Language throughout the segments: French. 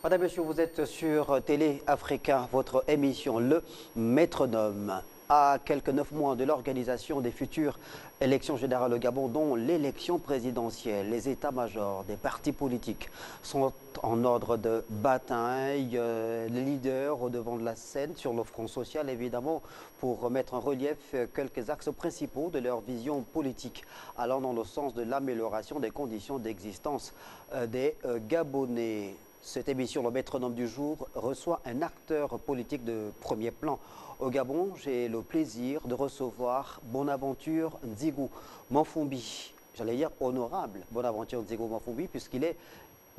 Madame, Monsieur, vous êtes sur Télé Africa, votre émission Le Métronome. À quelques 9 mois de l'organisation des futures élections générales au Gabon, dont l'élection présidentielle, les états-majors des partis politiques sont en ordre de bataille. Les leaders au devant de la scène sur le front social, évidemment, pour mettre en relief quelques axes principaux de leur vision politique, allant dans le sens de l'amélioration des conditions d'existence des Gabonais. Cette émission, le métronome du jour, reçoit un acteur politique de premier plan. Au Gabon, j'ai le plaisir de recevoir Bonaventure Nzigou Manfumbi. J'allais dire honorable Bonaventure Nzigou Manfumbi, puisqu'il est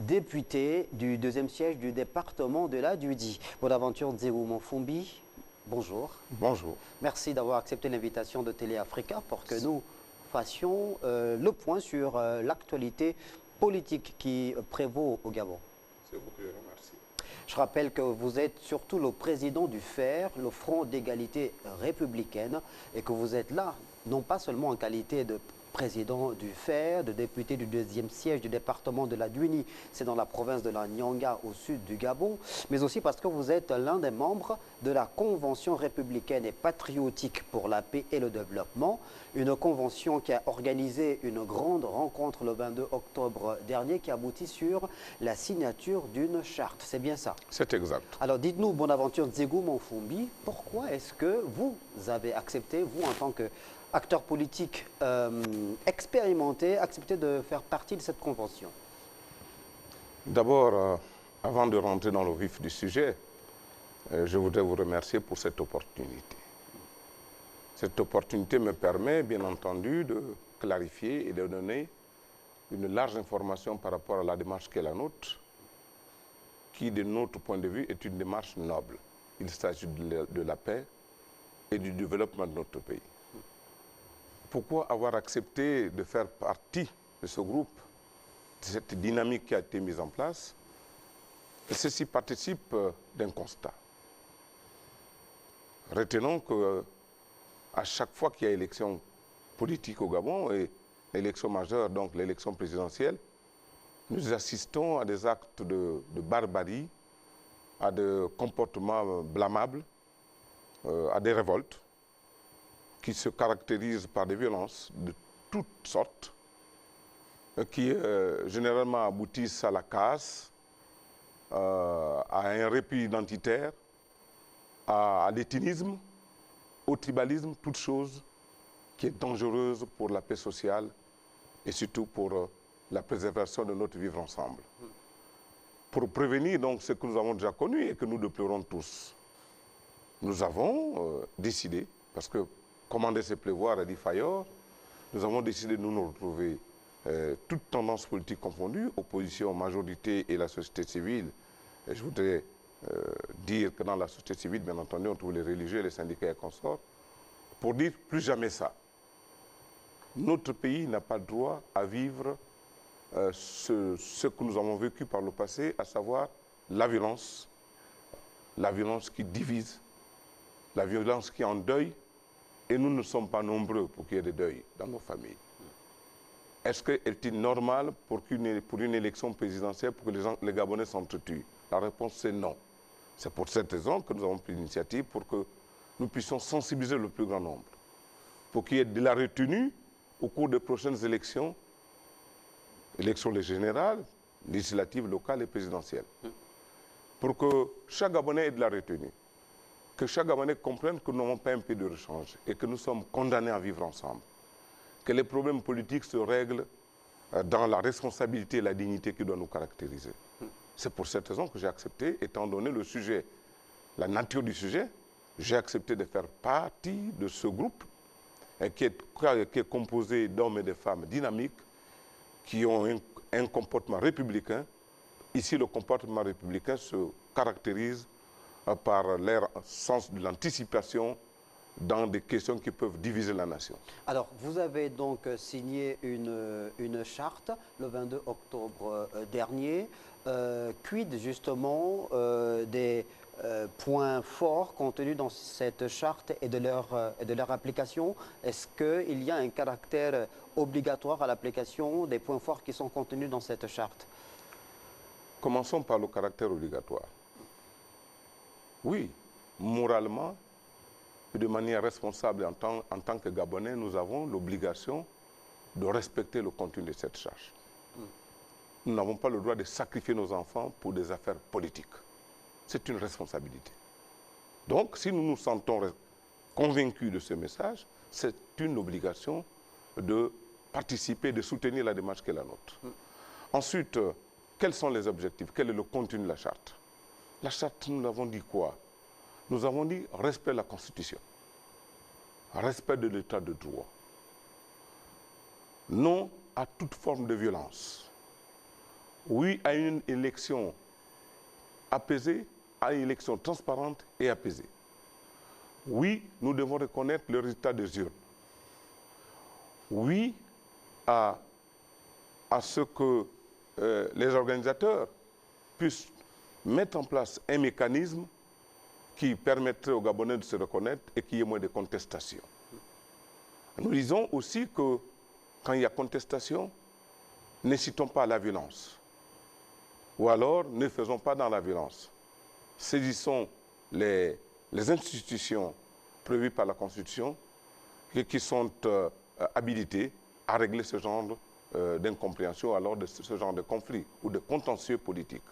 député du 2e siège du département de la Dudi. Bonaventure Nzigou Manfumbi, bonjour. Bonjour. Merci d'avoir accepté l'invitation de Télé Africa pour que nous fassions le point sur l'actualité politique qui prévaut au Gabon. C'est vous que je remercie. Je rappelle que vous êtes surtout le président du FAIR, le Front d'égalité républicaine, et que vous êtes là, non pas seulement en qualité de président du FAIR, de député du 2e siège du département de la Duni, c'est dans la province de la Nyanga au sud du Gabon, mais aussi parce que vous êtes l'un des membres de la Convention républicaine et patriotique pour la paix et le développement, une convention qui a organisé une grande rencontre le 22 octobre dernier qui aboutit sur la signature d'une charte. C'est bien ça? C'est exact. Alors dites-nous, Bonaventure Nzigou Manfumbi, pourquoi est-ce que vous avez accepté, vous en tant que acteur politique expérimenté, accepté de faire partie de cette convention? D'abord, avant de rentrer dans le vif du sujet, je voudrais vous remercier pour cette opportunité. Cette opportunité me permet, bien entendu, de clarifier et de donner une large information par rapport à la démarche qui est la nôtre, qui, de notre point de vue, est une démarche noble. Il s'agit de la paix et du développement de notre pays. Pourquoi avoir accepté de faire partie de ce groupe, de cette dynamique qui a été mise en place? Ceci participe d'un constat. Retenons qu'à chaque fois qu'il y a élection politique au Gabon, et l'élection majeure, donc l'élection présidentielle, nous assistons à des actes de barbarie, à des comportements blâmables, à des révoltes, qui se caractérisent par des violences de toutes sortes, qui généralement aboutissent à la casse, à un répit identitaire, à l'éthinisme, au tribalisme, toute chose qui est dangereuse pour la paix sociale et surtout pour la préservation de notre vivre ensemble. Pour prévenir donc ce que nous avons déjà connu et que nous déplorons tous, nous avons décidé, parce que commander c'est pleuvoir, a dit Fayor, nous avons décidé de nous retrouver, toutes tendances politiques confondues, opposition, majorité et la société civile. Et je voudrais dire que dans la société civile, bien entendu, on trouve les religieux, les syndicats et consorts, pour dire plus jamais ça. Notre pays n'a pas le droit à vivre ce que nous avons vécu par le passé, à savoir la violence qui divise, la violence qui endeuille. Et nous ne sommes pas nombreux pour qu'il y ait des deuils dans nos familles. Est-ce qu'il normal pour une élection présidentielle pour que les Gabonais s'entretuent? La réponse c'est non. C'est pour cette raison que nous avons pris l'initiative pour que nous puissions sensibiliser le plus grand nombre. Pour qu'il y ait de la retenue au cours des prochaines élections, élections générales, législatives, locales et présidentielles. Pour que chaque Gabonais ait de la retenue. Que chaque Gabonais comprenne que nous n'avons pas un pays de rechange et que nous sommes condamnés à vivre ensemble. Que les problèmes politiques se règlent dans la responsabilité et la dignité qui doit nous caractériser. C'est pour cette raison que j'ai accepté, étant donné le sujet, la nature du sujet, j'ai accepté de faire partie de ce groupe qui est composé d'hommes et de femmes dynamiques qui ont un comportement républicain. Ici, le comportement républicain se caractérise par leur sens de l'anticipation dans des questions qui peuvent diviser la nation. Alors, vous avez donc signé une charte le 22 octobre dernier. Quid justement des points forts contenus dans cette charte et de leur application? Est-ce qu'il y a un caractère obligatoire à l'application des points forts qui sont contenus dans cette charte? Commençons par le caractère obligatoire. Oui, moralement, et de manière responsable en tant que Gabonais, nous avons l'obligation de respecter le contenu de cette charge. Nous n'avons pas le droit de sacrifier nos enfants pour des affaires politiques. C'est une responsabilité. Donc, si nous nous sentons convaincus de ce message, c'est une obligation de participer, de soutenir la démarche qui est la nôtre. Ensuite, quels sont les objectifs? Quel est le contenu de la charte? La charte, nous avons dit quoi? Nous avons dit respect de la Constitution, respect de l'état de droit, non à toute forme de violence, oui à une élection apaisée, à une élection transparente et apaisée. Oui, nous devons reconnaître le résultat des urnes. Oui à ce que les organisateurs puissent mettre en place un mécanisme qui permettrait aux Gabonais de se reconnaître et qu'il y ait moins de contestation. Nous disons aussi que quand il y a contestation, n'incitons pas à la violence. Ou alors, ne faisons pas dans la violence. Saisissons les institutions prévues par la Constitution et qui sont habilitées à régler ce genre d'incompréhension, alors de ce genre de conflit ou de contentieux politique.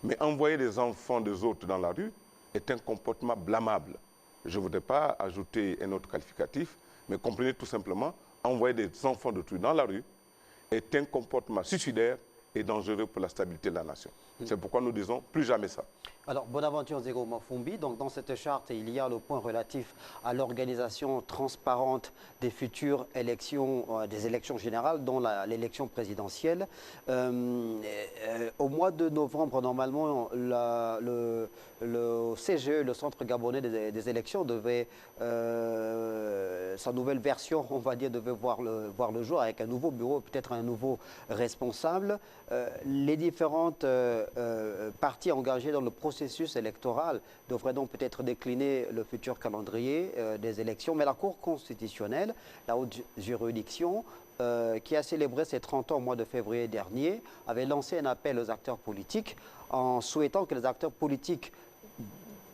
Mais envoyer des enfants des autres dans la rue est un comportement blâmable. Je ne voudrais pas ajouter un autre qualificatif, mais comprenez tout simplement, envoyer des enfants d'autrui dans la rue est un comportement suicidaire et dangereux pour la stabilité de la nation. C'est pourquoi nous disons plus jamais ça. Alors, Bonaventure Zego Mafumbi, donc dans cette charte, il y a le point relatif à l'organisation transparente des futures élections, des élections générales, dont l'élection présidentielle. Au mois de novembre, normalement, le CGE, le Centre Gabonais des élections, devait, sa nouvelle version, on va dire, devait voir le jour avec un nouveau bureau, peut-être un nouveau responsable. Les différentes parties engagées dans le processus électoral devraient donc peut-être décliner le futur calendrier des élections. Mais la Cour constitutionnelle, la haute juridiction, qui a célébré ses 30 ans au mois de février dernier, avait lancé un appel aux acteurs politiques en souhaitant que les acteurs politiques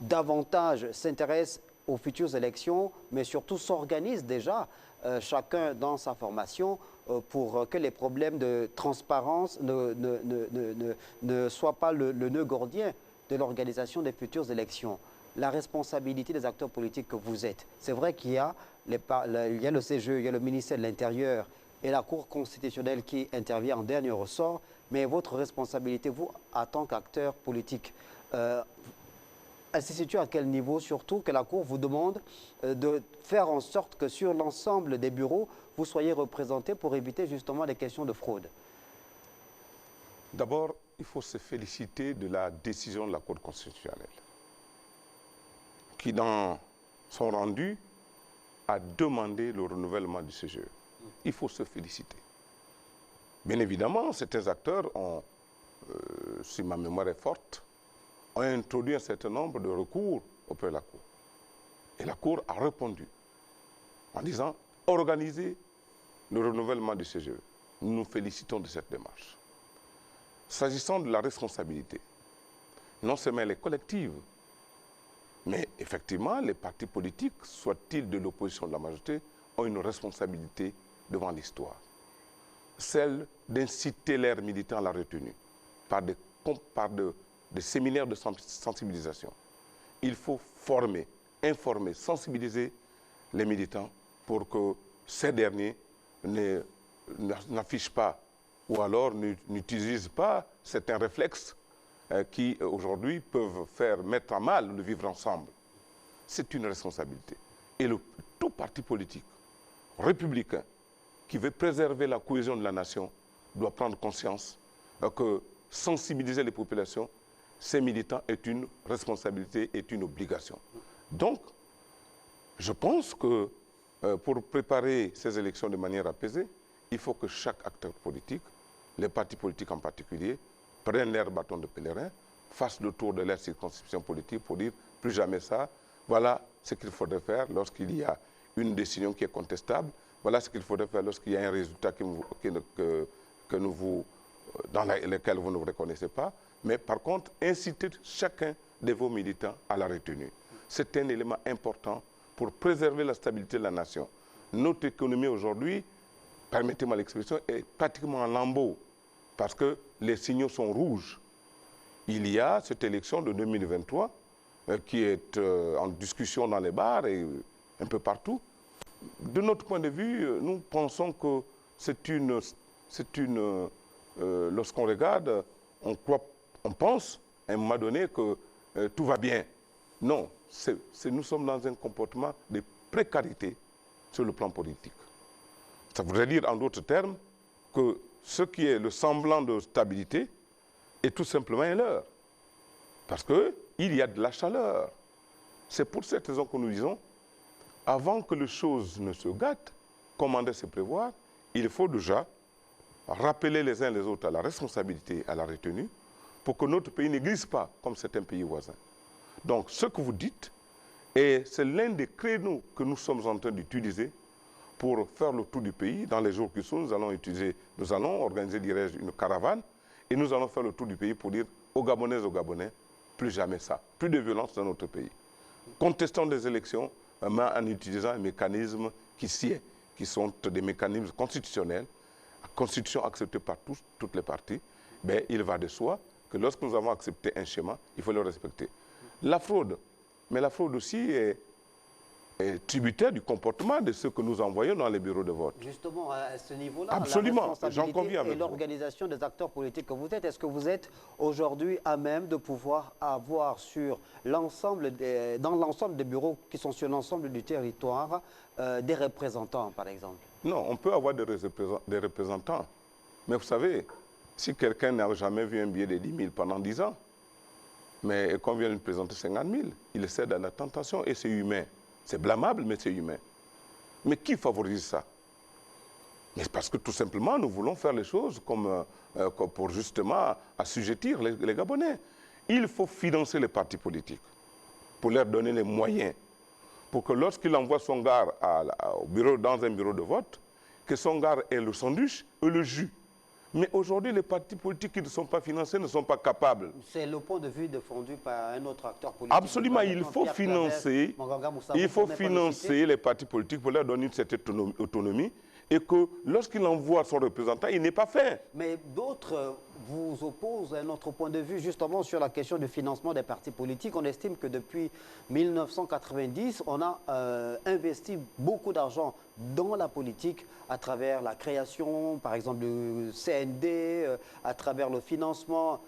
davantage s'intéressent aux futures élections, mais surtout s'organisent déjà, chacun dans sa formation, pour que les problèmes de transparence ne soient pas le nœud gordien de l'organisation des futures élections. La responsabilité des acteurs politiques que vous êtes. C'est vrai qu'il y a le CGE, il y a le ministère de l'Intérieur et la Cour constitutionnelle qui intervient en dernier ressort, mais votre responsabilité, vous, en tant qu'acteur politique, elle se situe à quel niveau, surtout que la Cour vous demande de faire en sorte que sur l'ensemble des bureaux, vous soyez représentés pour éviter justement les questions de fraude? D'abord, il faut se féliciter de la décision de la Cour constitutionnelle qui, dans son rendu, a demandé le renouvellement du CGE. Il faut se féliciter. Bien évidemment, certains acteurs ont, si ma mémoire est forte, ont introduit un certain nombre de recours auprès de la Cour. Et la Cour a répondu en disant « Organisez le renouvellement du CGE ». Nous nous félicitons de cette démarche. S'agissant de la responsabilité, non seulement elle est collective, mais effectivement, les partis politiques, soient-ils de l'opposition ou de la majorité, ont une responsabilité devant l'histoire. Celle d'inciter leurs militants à la retenue par des séminaires de sensibilisation. Il faut former, informer, sensibiliser les militants pour que ces derniers n'affichent pas ou alors n'utilisent pas certains réflexes qui, aujourd'hui, peuvent faire mettre à mal le vivre ensemble. C'est une responsabilité. Et tout parti politique républicain qui veut préserver la cohésion de la nation doit prendre conscience que sensibiliser les populations, ces militants, est une responsabilité, est une obligation. Donc, je pense que pour préparer ces élections de manière apaisée, il faut que chaque acteur politique, les partis politiques en particulier, prennent leur bâton de pèlerin, fassent le tour de leur circonscription politique pour dire plus jamais ça, voilà ce qu'il faudrait faire lorsqu'il y a une décision qui est contestable, voilà ce qu'il faudrait faire lorsqu'il y a un résultat dans lequel vous ne vous reconnaissez pas, Mais par contre, inciter chacun de vos militants à la retenue. C'est un élément important pour préserver la stabilité de la nation. Notre économie aujourd'hui, permettez-moi l'expression, est pratiquement en lambeaux parce que les signaux sont rouges. Il y a cette élection de 2023 qui est en discussion dans les bars et un peu partout. De notre point de vue, nous pensons que lorsqu'on regarde, on pense à un moment donné que tout va bien. Non, nous sommes dans un comportement de précarité sur le plan politique. Ça voudrait dire, en d'autres termes, que ce qui est le semblant de stabilité est tout simplement un leurre. Parce qu'il y a de la chaleur. C'est pour cette raison que nous disons, avant que les choses ne se gâtent, commander se prévoir, il faut déjà rappeler les uns les autres à la responsabilité, à la retenue, pour que notre pays ne glisse pas comme certains pays voisins. Donc, ce que vous dites, c'est l'un des créneaux que nous sommes en train d'utiliser pour faire le tour du pays. Dans les jours qui sont, nous allons organiser, dirais-je, une caravane et nous allons faire le tour du pays pour dire aux Gabonaises, aux Gabonais, plus jamais ça, plus de violence dans notre pays. Contestons des élections en utilisant un mécanisme qui sont des mécanismes constitutionnels, la Constitution acceptée par toutes les parties. Ben, il va de soi que lorsque nous avons accepté un schéma, il faut le respecter. La fraude, mais la fraude aussi est tributaire du comportement de ceux que nous envoyons dans les bureaux de vote. Justement, à ce niveau-là, absolument, la j'en conviens responsabilité et l'organisation des acteurs politiques que vous êtes, est-ce que vous êtes aujourd'hui à même de pouvoir avoir sur dans l'ensemble des bureaux qui sont sur l'ensemble du territoire, des représentants, par exemple? Non, on peut avoir des représentants. Mais vous savez, si quelqu'un n'a jamais vu un billet de 10 000 pendant 10 ans, mais qu'on vient de présenter 50 000, il cède à la tentation et c'est humain. C'est blâmable, mais c'est humain. Mais qui favorise ça? Mais parce que tout simplement, nous voulons faire les choses comme pour justement assujettir les Gabonais. Il faut financer les partis politiques pour leur donner les moyens. Pour que lorsqu'il envoie son gars dans un bureau de vote, que son gars ait le sandwich et le jus. Mais aujourd'hui, les partis politiques qui ne sont pas financés ne sont pas capables. C'est le point de vue défendu par un autre acteur politique. Absolument, il faut financer les partis politiques pour leur donner une certaine autonomie et que lorsqu'il envoie son représentant, il n'est pas fait. Mais d'autres vous opposent à un autre point de vue, justement sur la question du financement des partis politiques. On estime que depuis 1990, on a investi beaucoup d'argent dans la politique à travers la création, par exemple, du CND, à travers le financement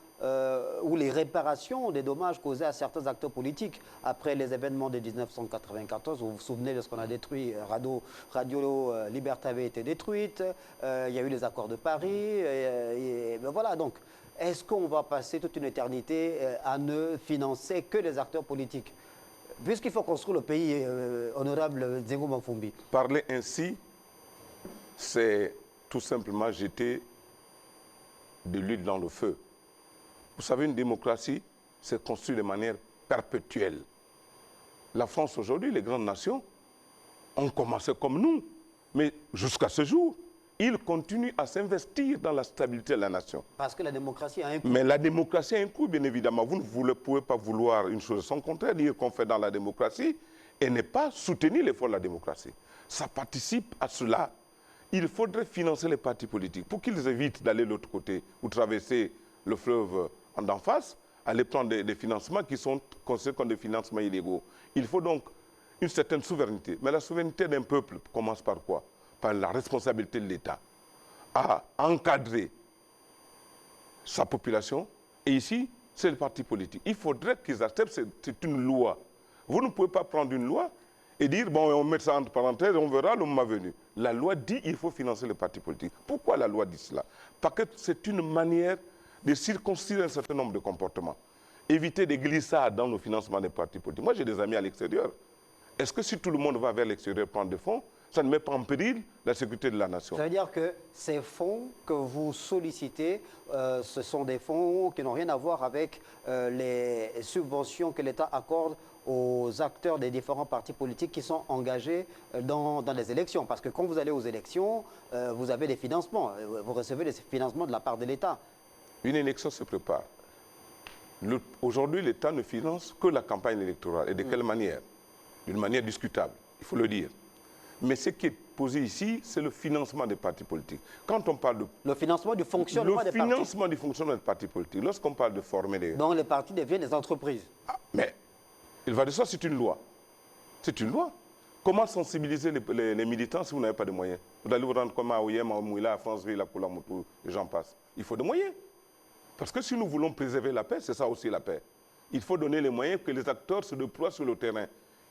ou les réparations des dommages causés à certains acteurs politiques. Après les événements de 1994, vous vous souvenez de ce qu'on a détruit, Radio Liberté avait été détruite, il y a eu les accords de Paris, ben voilà, donc est-ce qu'on va passer toute une éternité à ne financer que les acteurs politiques? Puisqu'il faut construire le pays, honorable Zengo Mafumbi. Parler ainsi, c'est tout simplement jeter de l'huile dans le feu. Vous savez, une démocratie se construit de manière perpétuelle. La France aujourd'hui, les grandes nations, ont commencé comme nous. Mais jusqu'à ce jour, ils continuent à s'investir dans la stabilité de la nation. Parce que la démocratie a un coût. Mais la démocratie a un coût, bien évidemment. Vous ne pouvez pas vouloir une chose sans contraire, dire qu'on fait dans la démocratie et ne pas soutenir l'effort de la démocratie. Ça participe à cela. Il faudrait financer les partis politiques pour qu'ils évitent d'aller de l'autre côté ou traverser le fleuve d'en face, aller prendre des financements qui sont considérés comme des financements illégaux. Il faut donc une certaine souveraineté. Mais la souveraineté d'un peuple commence par quoi? Par la responsabilité de l'État à encadrer sa population. Et ici, c'est le parti politique. Il faudrait qu'ils acceptent, c'est une loi. Vous ne pouvez pas prendre une loi et dire, bon, on met ça entre parenthèses, on verra le moment venu. La loi dit qu'il faut financer les partis politiques. Pourquoi la loi dit cela? Parce que c'est une manière de circonscrire un certain nombre de comportements. Éviter des glissades dans le financement des partis politiques. Moi, j'ai des amis à l'extérieur. Est-ce que si tout le monde va vers l'extérieur prendre des fonds, ça ne met pas en péril la sécurité de la nation? Ça veut dire que ces fonds que vous sollicitez, ce sont des fonds qui n'ont rien à voir avec les subventions que l'État accorde aux acteurs des différents partis politiques qui sont engagés dans les élections. Parce que quand vous allez aux élections, vous avez des financements. Vous recevez des financements de la part de l'État. Une élection se prépare. Aujourd'hui, l'État ne finance que la campagne électorale. Et de quelle manière? D'une manière discutable, il faut le dire. Mais ce qui est posé ici, c'est le financement des partis politiques. Quand on parle de... Le financement du fonctionnement des partis. Le financement du fonctionnement des partis politiques. Lorsqu'on parle de former des... Donc les partis deviennent des entreprises. Ah, mais il va de ça, c'est une loi. C'est une loi. Comment sensibiliser les militants si vous n'avez pas de moyens? Vous allez vous rendre compte à Oyem, à Mouila, à Franceville, à Koulamoutou, les gens passent. Il faut des moyens. Parce que si nous voulons préserver la paix, c'est ça aussi la paix. Il faut donner les moyens que les acteurs se déploient sur le terrain,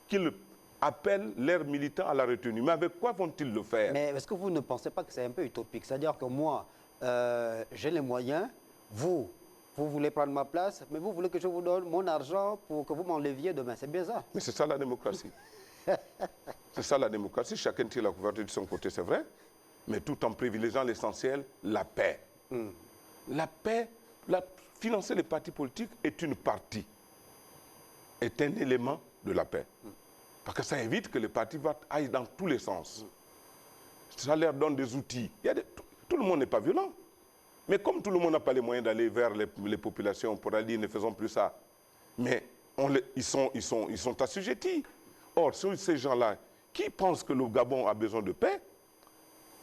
qu'ils appellent leurs militants à la retenue. Mais avec quoi vont-ils le faire? Mais est-ce que vous ne pensez pas que c'est un peu utopique? C'est-à-dire que moi, j'ai les moyens, vous voulez prendre ma place, mais vous voulez que je vous donne mon argent pour que vous m'enleviez demain. C'est bien ça. Mais c'est ça la démocratie. C'est ça la démocratie. Chacun tire la couverture de son côté, c'est vrai. Mais tout en privilégiant l'essentiel, la paix. La paix, financer les partis politiques est une partie, est un élément de la paix. Parce que ça évite que les partis aillent dans tous les sens. Ça leur donne des outils. Tout le monde n'est pas violent. Mais comme tout le monde n'a pas les moyens d'aller vers les populations pour aller dire ne faisons plus ça, mais ils sont assujettis. Or, ces gens-là qui pensent que le Gabon a besoin de paix,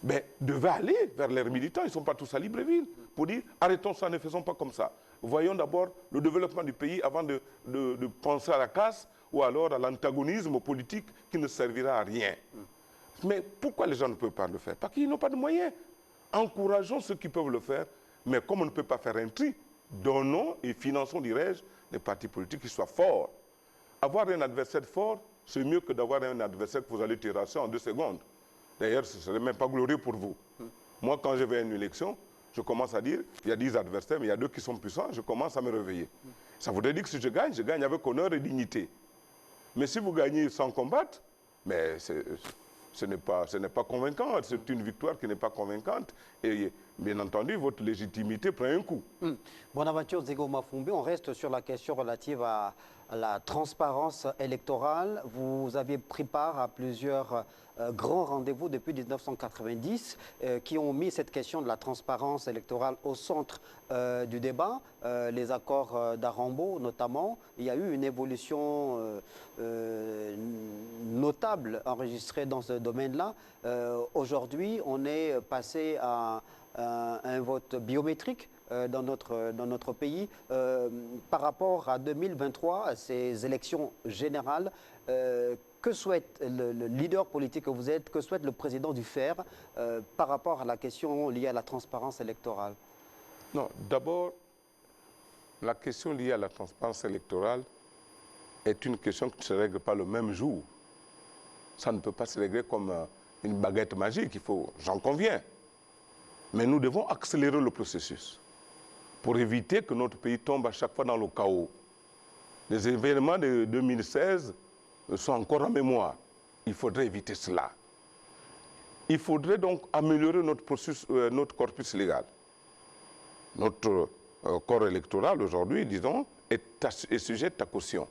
ben, devaient aller vers leurs militants. Ils ne sont pas tous à Libreville pour dire arrêtons ça, ne faisons pas comme ça. Voyons d'abord le développement du pays avant de penser à la casse ou alors à l'antagonisme politique qui ne servira à rien. Mais pourquoi les gens ne peuvent pas le faire? Parce qu'ils n'ont pas de moyens. Encourageons ceux qui peuvent le faire, mais comme on ne peut pas faire un tri, donnons et finançons, dirais-je, des partis politiques qui soient forts. Avoir un adversaire fort, c'est mieux que d'avoir un adversaire que vous allez terrasser en 2 secondes. D'ailleurs, ce ne serait même pas glorieux pour vous. Moi, quand je vais à une élection, je commence à dire, il y a 10 adversaires, mais il y a 2 qui sont puissants, je commence à me réveiller. Ça voudrait dire que si je gagne avec honneur et dignité. Mais si vous gagnez sans combattre, mais ce n'est pas convaincant, c'est une victoire qui n'est pas convaincante. Et bien entendu, votre légitimité prend un coup. Bonaventure Zegoma Fumbi, on reste sur la question relative à la transparence électorale. Vous avez pris part à plusieurs grands rendez-vous depuis 1990 qui ont mis cette question de la transparence électorale au centre du débat. Les accords d'Arambo notamment, il y a eu une évolution notable enregistrée dans ce domaine-là. Aujourd'hui, on est passé à un vote biométrique dans notre pays. Par rapport à 2023, à ces élections générales, que souhaite le leader politique que vous êtes, que souhaite le président du FER par rapport à la question liée à la transparence électorale? Non, d'abord, la question liée à la transparence électorale est une question qui ne se règle pas le même jour. Ça ne peut pas se régler comme une baguette magique, j'en conviens. Mais nous devons accélérer le processus pour éviter que notre pays tombe à chaque fois dans le chaos. Les événements de 2016 sont encore en mémoire. Il faudrait éviter cela. Il faudrait donc améliorer notre corpus légal. Notre corps électoral aujourd'hui, disons, est sujet à caution.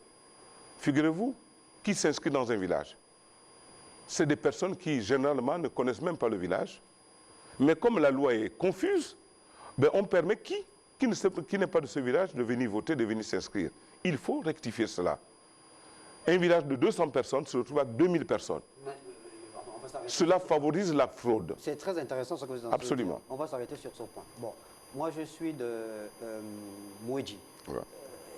Figurez-vous, qui s'inscrit dans un village? C'est des personnes qui, généralement, ne connaissent même pas le village. Mais comme la loi est confuse, ben on permet qui n'est pas de ce village de venir voter, de venir s'inscrire. Il faut rectifier cela. Un village de 200 personnes se retrouve à 2000 personnes. Cela favorise la fraude. C'est très intéressant ce que vous dites. Absolument. On va s'arrêter sur ce point. Bon, moi je suis de Mouedji. Ouais.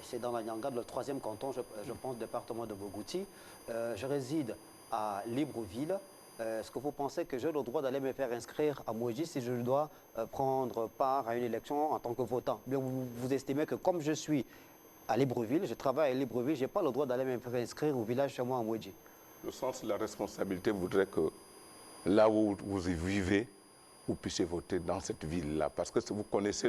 C'est dans la Nyanga, le 3e canton, je pense, département de Bogouti. Je réside à Libreville. Est-ce que vous pensez que j'ai le droit d'aller me faire inscrire à Mouedji si je dois prendre part à une élection en tant que votant? Bien, vous estimez que comme je suis à Libreville, je travaille à Libreville, je n'ai pas le droit d'aller me faire inscrire au village chez moi à Mouedji? Le sens de la responsabilité voudrait que là où vous vivez, vous puissiez voter dans cette ville-là. Parce que vous connaissez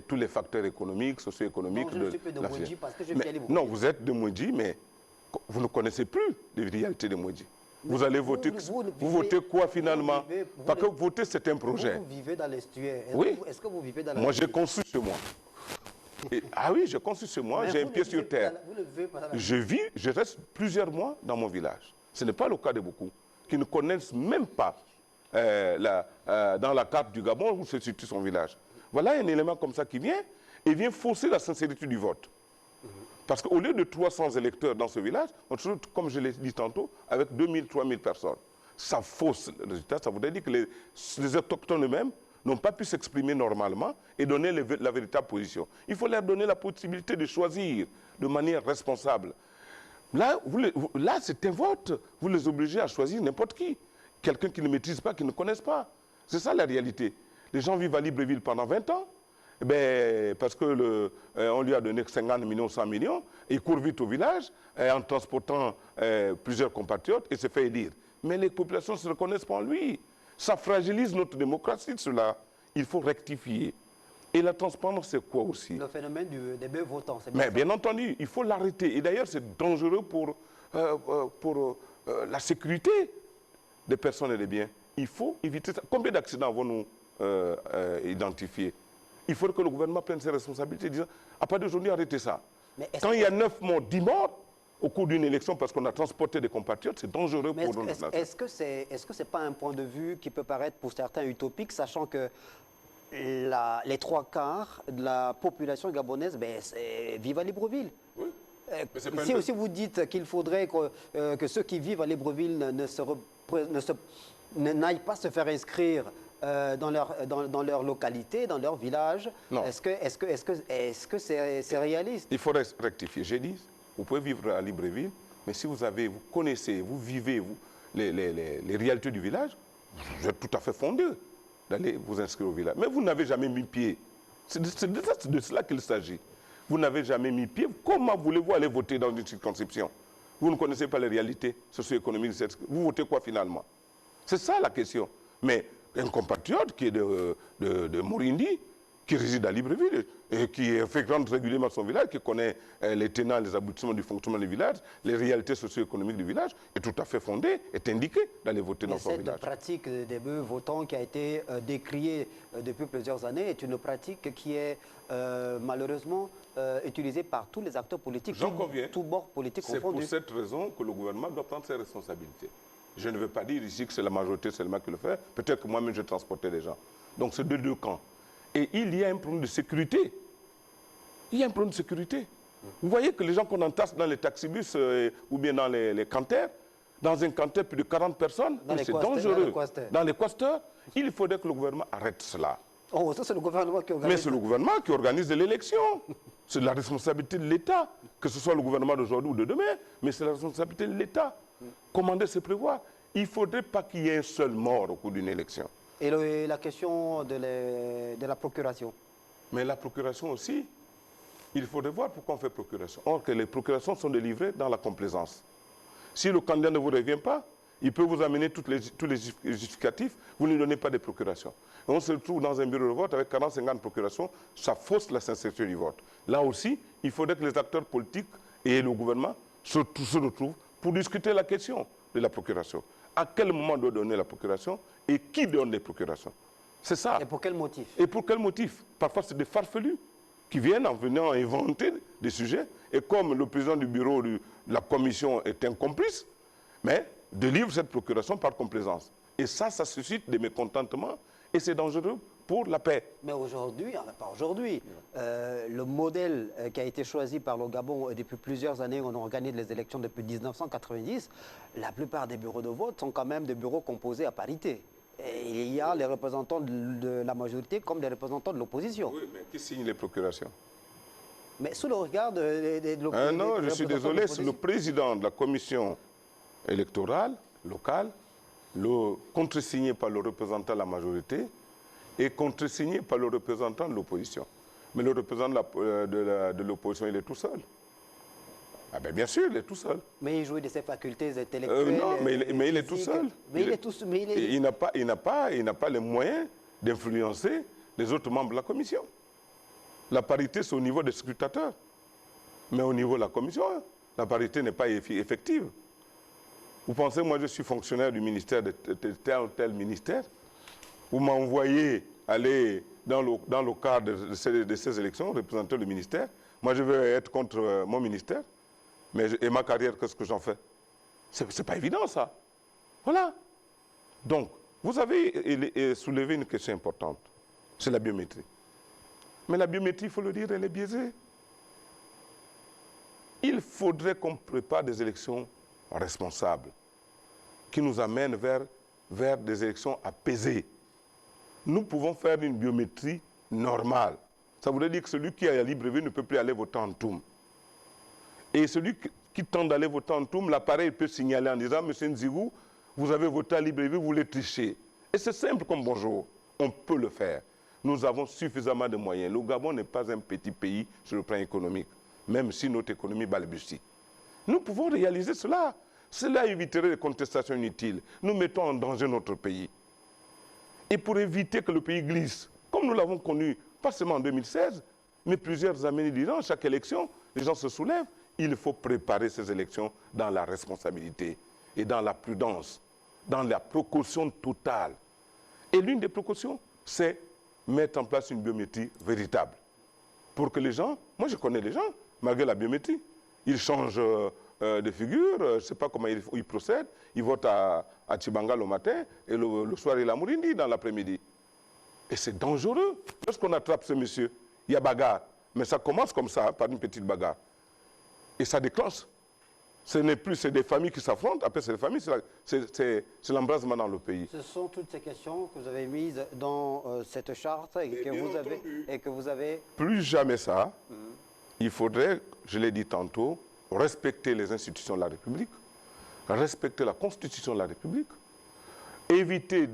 tous les facteurs économiques, socio-économiques. Non, je ne suis plus de Mouedji parce que je vis à Libreville. Non, vous êtes de Mouedji, mais vous ne connaissez plus les réalités de Mouedji. Vous allez voter, vous votez quoi finalement? Parce que voter, c'est un projet. Vous vivez dans l'estuaire. Oui. Est-ce que vous vivez dans la... Moi, j'ai conçu chez moi. Ah oui, j'ai conçu chez moi, j'ai un pied sur terre. Je reste plusieurs mois dans mon village. Ce n'est pas le cas de beaucoup, qui ne connaissent même pas dans la carte du Gabon où se situe son village. Voilà un élément comme ça qui vient et vient fausser la sincérité du vote. Parce qu'au lieu de 300 électeurs dans ce village, on se retrouve, comme je l'ai dit tantôt, avec 2000, 3000 personnes. Ça fausse le résultat. Ça voudrait dire que les autochtones eux-mêmes n'ont pas pu s'exprimer normalement et donner la véritable position. Il faut leur donner la possibilité de choisir de manière responsable. Là, c'est un vote. Vous les obligez à choisir n'importe qui. Quelqu'un qui ne maîtrise pas, qui ne connaisse pas. C'est ça la réalité. Les gens vivent à Libreville pendant 20 ans. Eh bien, parce qu'on lui a donné 50 millions, 100 millions, il court vite au village en transportant plusieurs compatriotes et se fait élire. Mais les populations ne se reconnaissent pas en lui. Ça fragilise notre démocratie, cela. Il faut rectifier. Et la transparence, c'est quoi aussi? Le phénomène des bœufs votants, c'est bien. Mais bien entendu, il faut l'arrêter. Et d'ailleurs, c'est dangereux pour la sécurité des personnes et des biens. Il faut éviter ça. Combien d'accidents avons-nous identifiés? Il faudrait que le gouvernement prenne ses responsabilités, disant, à partir d'aujourd'hui, arrêtez ça. Quand il y a 9 morts, 10 morts, au cours d'une élection, parce qu'on a transporté des compatriotes, c'est dangereux pour notre nation. Est-ce que c'est pas un point de vue qui peut paraître pour certains utopique, sachant que les 3/4 de la population gabonaise vivent à Libreville? Oui. Si aussi vous dites qu'il faudrait que ceux qui vivent à Libreville n'aillent pas se faire inscrire dans leur localité, dans leur village, est-ce que c'est réaliste? Il faudrait rectifier. J'ai dit, vous pouvez vivre à Libreville, mais si vous connaissez, vous vivez les réalités du village, vous êtes tout à fait fondé d'aller vous inscrire au village. Mais vous n'avez jamais mis pied. C'est de cela qu'il s'agit. Vous n'avez jamais mis pied. Comment voulez-vous aller voter dans une circonscription? Vous ne connaissez pas les réalités socio-économiques. Vous votez quoi finalement? C'est ça la question. Mais un compatriote qui est de Morindi, qui réside à Libreville et qui fréquente régulièrement son village, qui connaît les tenants, les aboutissements du fonctionnement du village, les réalités socio-économiques du village, est tout à fait fondé, est indiqué d'aller voter dans son village. Cette pratique des bœufs votants qui a été décriée depuis plusieurs années est une pratique qui est malheureusement utilisée par tous les acteurs politiques, tous bords politiques confondus. C'est pour cette raison que le gouvernement doit prendre ses responsabilités. Je ne veux pas dire ici que c'est la majorité seulement qui le fait. Peut-être que moi-même, je transportais les gens. Donc, c'est de deux camps. Et il y a un problème de sécurité. Il y a un problème de sécurité. Vous voyez que les gens qu'on entasse dans les taxibus ou bien dans les canters, dans un canter, plus de 40 personnes, c'est dangereux. Dans les quasters, il faudrait que le gouvernement arrête cela. Oh, ça, c'est le gouvernement qui organise. Mais c'est le gouvernement qui organise l'élection. C'est la responsabilité de l'État, que ce soit le gouvernement d'aujourd'hui ou de demain, mais c'est la responsabilité de l'État. Commander, c'est prévoir. Il ne faudrait pas qu'il y ait un seul mort au cours d'une élection. Et la question de la procuration? Mais la procuration aussi, il faudrait voir pourquoi on fait procuration. Or, que les procurations sont délivrées dans la complaisance. Si le candidat ne vous revient pas, il peut vous amener tous les justificatifs, vous ne lui donnez pas de procuration. Et on se retrouve dans un bureau de vote avec 40-50 procurations, ça fausse la sincérité du vote. Là aussi, il faudrait que les acteurs politiques et le gouvernement se retrouvent pour discuter la question de la procuration. À quel moment on doit donner la procuration et qui donne les procurations? C'est ça. Et pour quel motif? Et pour quel motif? Parfois, c'est des farfelus qui viennent en venant inventer des sujets. Et comme le président du bureau de la commission est un complice, mais délivre cette procuration par complaisance. Et ça suscite des mécontentements et c'est dangereux pour la paix. Mais aujourd'hui, pas aujourd'hui, le modèle qui a été choisi par le Gabon depuis plusieurs années, on organise les élections depuis 1990, la plupart des bureaux de vote sont quand même des bureaux composés à parité. Et il y a les représentants de la majorité comme des représentants de l'opposition. Oui, mais qui signe les procurations? Mais sous le regard de l'opposition. Non, je suis désolé, c'est le président de la commission électorale locale, contresigné par le représentant de la majorité, et contresigné par le représentant de l'opposition. Mais le représentant de l'opposition, il est tout seul. Ah ben bien sûr, il est tout seul. Mais il jouit de ses facultés intellectuelles. Non, mais il est tout seul. Il n'a pas les moyens d'influencer les autres membres de la commission. La parité, c'est au niveau des scrutateurs. Mais au niveau de la commission, la parité n'est pas effective. Vous pensez, moi je suis fonctionnaire du ministère de tel ou tel ministère. Vous m'envoyez aller dans le cadre de ces élections, représenter le ministère. Moi, je veux être contre mon ministère. Et ma carrière, qu'est-ce que j'en fais? C'est pas évident, ça. Voilà. Donc, vous avez soulevé une question importante. C'est la biométrie. Mais la biométrie, il faut le dire, elle est biaisée. Il faudrait qu'on prépare des élections responsables qui nous amènent vers des élections apaisées. Nous pouvons faire une biométrie normale. Ça voudrait dire que celui qui a la Libreville ne peut plus aller voter en Toum. Et celui qui tente d'aller voter en Toum, l'appareil peut signaler en disant « Monsieur Nzigou, vous avez voté à Libreville, vous voulez tricher. » Et c'est simple comme bonjour. On peut le faire. Nous avons suffisamment de moyens. Le Gabon n'est pas un petit pays sur le plan économique, même si notre économie balbutie. Nous pouvons réaliser cela. Cela éviterait les contestations inutiles. Nous mettons en danger notre pays. Et pour éviter que le pays glisse, comme nous l'avons connu, pas seulement en 2016, mais plusieurs années durant, chaque élection, les gens se soulèvent. Il faut préparer ces élections dans la responsabilité et dans la prudence, dans la précaution totale. Et l'une des précautions, c'est mettre en place une biométrie véritable. Pour que les gens, moi je connais les gens, malgré la biométrie, ils changent de figure, je ne sais pas comment ils procèdent, ils votent à Tchibanga le matin et le soir il a Mourindi dans l'après-midi. Et c'est dangereux. Lorsqu'on attrape ce monsieur, il y a bagarre. Mais ça commence comme ça, par une petite bagarre. Et ça déclenche. Ce n'est plus, c'est des familles qui s'affrontent, après c'est des familles, c'est l'embrasement dans le pays. Ce sont toutes ces questions que vous avez mises dans cette charte et que vous avez... Plus jamais ça, il faudrait, je l'ai dit tantôt, respecter les institutions de la République, respecter la Constitution de la République, éviter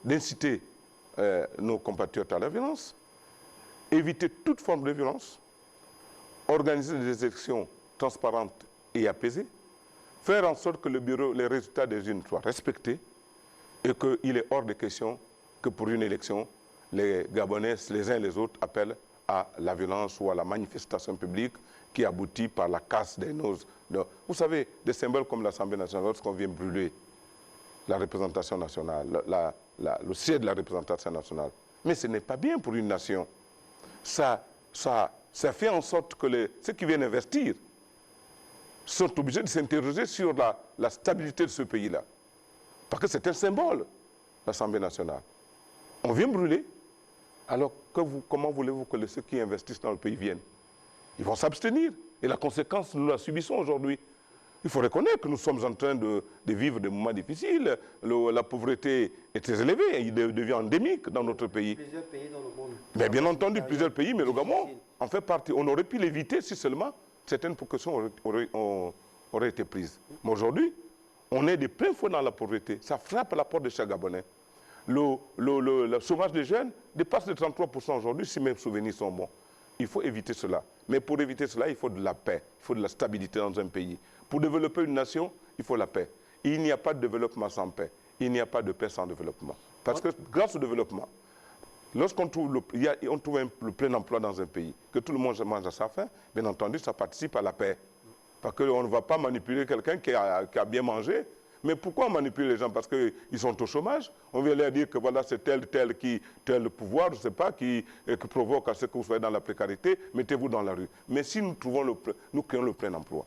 d'inciter nos compatriotes à la violence, éviter toute forme de violence, organiser des élections transparentes et apaisées, faire en sorte que les résultats des urnes soient respectés et qu'il est hors de question que pour une élection, les Gabonais, les uns et les autres, appellent à la violence ou à la manifestation publique qui aboutit par la casse des noses. Vous savez, des symboles comme l'Assemblée nationale, lorsqu'on vient brûler la représentation nationale, le siège de la représentation nationale. Mais ce n'est pas bien pour une nation. Ça fait en sorte que ceux qui viennent investir sont obligés de s'interroger sur la stabilité de ce pays-là. Parce que c'est un symbole, l'Assemblée nationale. On vient brûler, alors comment voulez-vous que ceux qui investissent dans le pays viennent? Ils vont s'abstenir. Et la conséquence, nous la subissons aujourd'hui. Il faut reconnaître que nous sommes en train de vivre des moments difficiles. La pauvreté est très élevée, il devient endémique dans notre pays. Plusieurs pays dans le monde. Mais bien entendu, plusieurs pays, mais le Gabon en fait partie. On aurait pu l'éviter si seulement certaines précautions auraient été prises. Mais aujourd'hui, on est de plein fouet dans la pauvreté. Ça frappe à la porte de chaque Gabonais. Le chômage des jeunes dépasse les 33% aujourd'hui, si mes souvenirs sont bons. Il faut éviter cela. Mais pour éviter cela, il faut de la paix, il faut de la stabilité dans un pays. Pour développer une nation, il faut la paix. Il n'y a pas de développement sans paix. Il n'y a pas de paix sans développement. Parce que grâce au développement, lorsqu'on trouve le plein emploi dans un pays, que tout le monde mange à sa faim, bien entendu, ça participe à la paix. Parce qu'on ne va pas manipuler quelqu'un qui a bien mangé. Mais pourquoi on manipule les gens? Parce qu'ils sont au chômage. On vient leur dire que voilà, c'est tel pouvoir, je ne sais pas, qui provoque à ce que vous soyez dans la précarité, mettez-vous dans la rue. Mais si nous créons le plein emploi,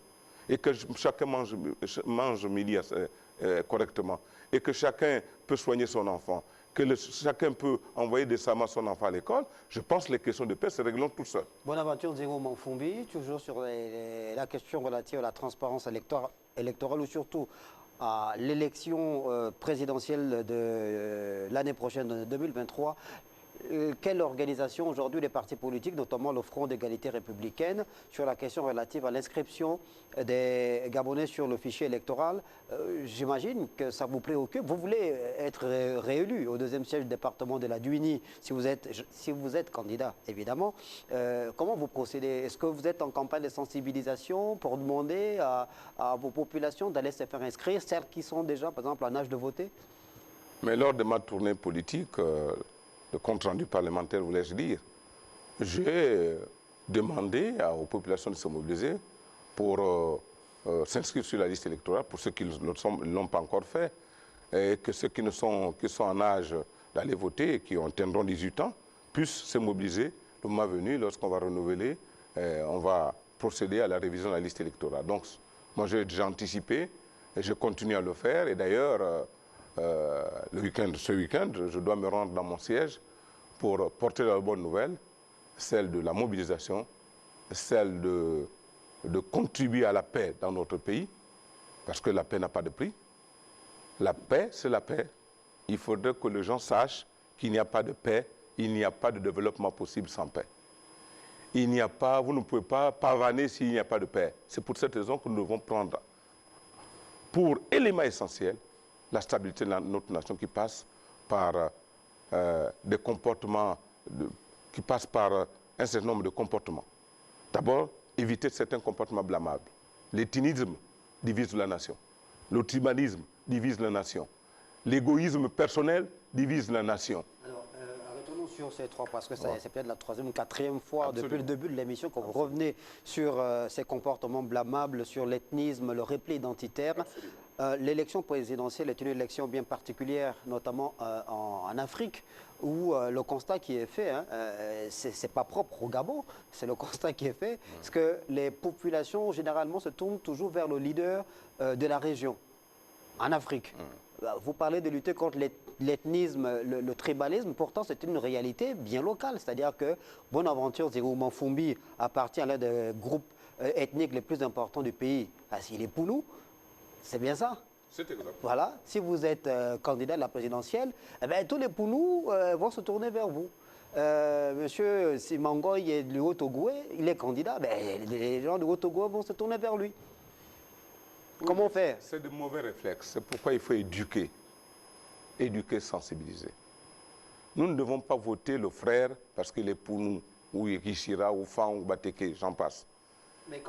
et que chacun mange midi correctement, et que chacun peut soigner son enfant, que chacun peut envoyer décemment son enfant à l'école, je pense que les questions de paix se régleront tout seules. Bonaventure Nzigou Manfumbi, toujours sur la question relative à la transparence électorale ou surtout à l'élection présidentielle de l'année prochaine, de 2023. Quelle organisation aujourd'hui des partis politiques, notamment le Front d'égalité républicaine, sur la question relative à l'inscription des Gabonais sur le fichier électoral? J'imagine que ça vous préoccupe. Vous voulez être réélu au deuxième siège du département de la Duini, si vous êtes candidat, évidemment. Comment vous procédez? Est-ce que vous êtes en campagne de sensibilisation pour demander à vos populations d'aller se faire inscrire, celles qui sont déjà, par exemple, en âge de voter? Mais lors de ma tournée politique, le compte-rendu parlementaire, voulais-je dire, j'ai demandé aux populations de se mobiliser pour s'inscrire sur la liste électorale, pour ceux qui ne l'ont pas encore fait, et que ceux qui sont en âge d'aller voter et qui atteindront 18 ans puissent se mobiliser le mois venu, lorsqu'on va renouveler, on va procéder à la révision de la liste électorale. Donc, moi, j'ai déjà anticipé et je continue à le faire. Et d'ailleurs, ce week-end, je dois me rendre dans mon siège pour porter la bonne nouvelle, celle de la mobilisation, celle de contribuer à la paix dans notre pays, parce que la paix n'a pas de prix. La paix, c'est la paix. Il faudrait que les gens sachent qu'il n'y a pas de paix, il n'y a pas de développement possible sans paix. Il n'y a pas, vous ne pouvez pas pavaner s'il n'y a pas de paix. C'est pour cette raison que nous devons prendre pour élément essentiel la stabilité de notre nation qui passe par des comportements, qui passe par un certain nombre de comportements. D'abord, éviter certains comportements blâmables. L'étinisme divise la nation. Le tribalisme divise la nation. L'égoïsme personnel divise la nation. Alors, arrêtons-nous sur ces trois, parce que c'est peut-être la troisième ou quatrième fois depuis le début de l'émission que vous revenez sur ces comportements blâmables, sur l'ethnisme, le repli identitaire. L'élection présidentielle est une élection bien particulière, notamment en Afrique, où le constat qui est fait, ce n'est pas propre au Gabon, c'est le constat qui est fait, parce que les populations généralement se tournent toujours vers le leader de la région, en Afrique. Vous parlez de lutter contre l'ethnisme, le tribalisme, pourtant c'est une réalité bien locale, c'est-à-dire que Bonaventure Zirou Fumbi appartient à l'un des groupes ethniques les plus importants du pays, il est Poulou. C'est bien ça. C'est exact. Voilà. Si vous êtes candidat à la présidentielle, eh bien, tous les Poulous vont se tourner vers vous. Monsieur Simangoy du Haut-Togo, il est candidat, ben, les gens du Haut-Togo vont se tourner vers lui. Oui, comment faire? C'est de mauvais réflexes. C'est pourquoi il faut éduquer. Éduquer, sensibiliser. Nous ne devons pas voter le frère parce qu'il est Pounou, ou Ikishira, ou Fan, ou Bateke, j'en passe.